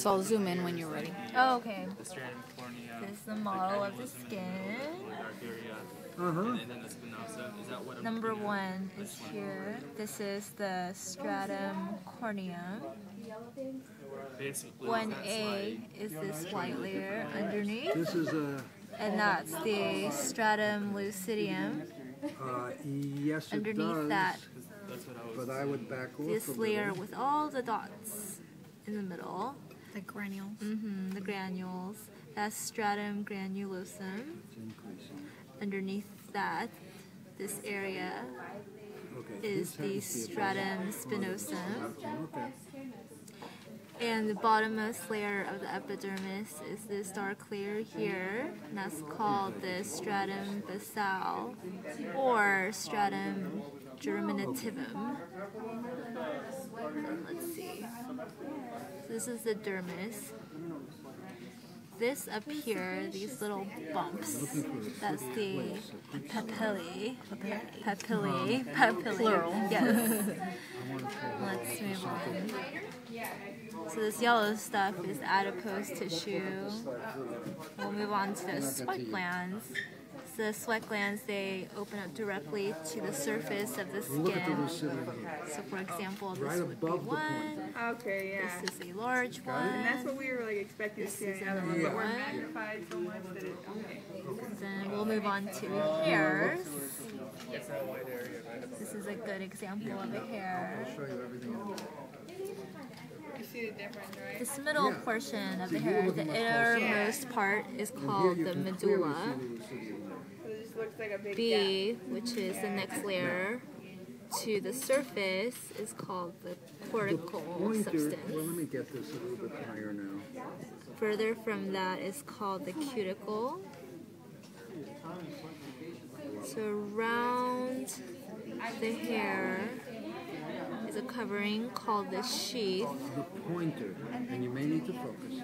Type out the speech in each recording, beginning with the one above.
So I'll zoom in when you're ready. Oh, okay. This is the model of the skin. Number 1 is here. This is the stratum corneum. 1A is this white layer underneath. This is a... And that's the stratum lucidium. Yes, it underneath does, that, but I would back off this layer with all the dots in the middle. The granules. The granules. That's stratum granulosum. Underneath that, this area is the stratum spinosum. And the bottommost layer of the epidermis is this dark layer here, and that's called the stratum basale or stratum germinativum. And let's see. This is the dermis. This up here, these little bumps, that's the papillae. Papillae. Plural. Yes. Let's move on. So this yellow stuff is adipose tissue. We'll move on to the sweat glands. So the sweat glands, they open up directly to the surface of the skin. So for example, this would be one. Okay, yeah. This is a large one. And that's what we were like expecting to see, but we're magnified so much that it, Then we'll move on to hairs. This is a good example of a hair. You see the difference, right? This middle portion of the hair, the innermost part, is called the medulla. So it just looks like a big B, which is the next layer to the surface, is called the cortical substance. Well, let me get this a little bit higher now. Further from that is called the cuticle. So around the hair is a covering called the sheath. The pointer, and you may need to focus.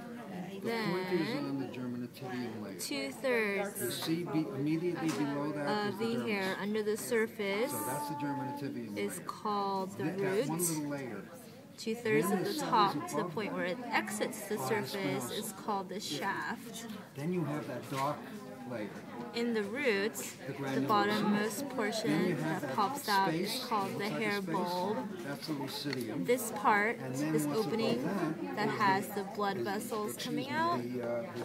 The pointer is on the germinativum layer. 2/3 You see immediately below that of the hair under the surface So that's the germinativum layer. is called the That root. one little layer. 2/3 of the top to the point where it exits the surface is called the shaft. Then you have that dark layer. In the root, the bottommost portion that pops out is called the hair bulb. That's the lucidium. This part, this opening that has the blood vessels coming out,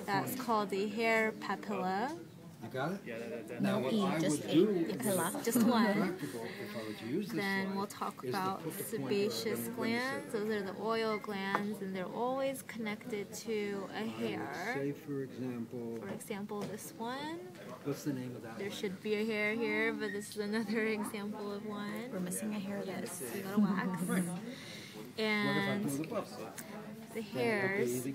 that's called the hair papilla. You got it? No E, just A. Papilla. Just one. Practical, if I were to use this Then slide, we'll talk is to about put the sebaceous pointer glands. Those are the oil glands, and they're always connected to a hair. Say, for example, For example, this one. what's the name of that? There should be a hair here, but this is another example of one. We're missing a hair there. Yes, we got a wax. And the hairs,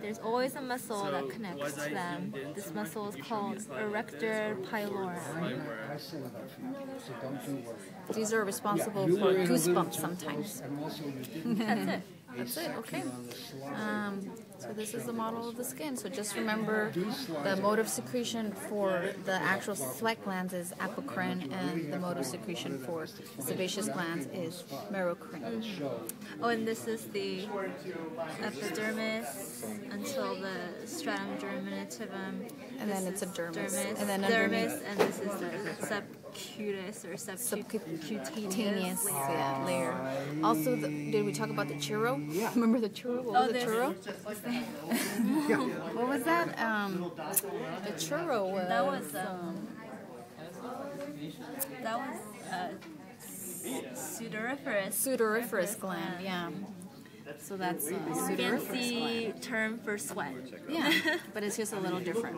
there's always a muscle that connects to them. This muscle is called erector pylorus. I say that for you, so don't you worry. These are responsible for goosebumps sometimes. And also you didn't That's it. That's it, okay. So this is the model of the skin. So just remember the mode of secretion for the actual sweat glands is apocrine, and the mode of secretion for sebaceous glands is merocrine. Oh, and this is the epidermis until the stratum germinativum. And then it's a dermis. And then dermis, and this is the subcutis or subcutaneous layer. Also, did we talk about the churro? Yeah. Remember the churro? What was the churro? Yeah. What was that? The churro was... That was sudoriferous. Sudoriferous gland, yeah. So that's a Sudoriferous fancy term for sweat. Yeah, but it's just a little different.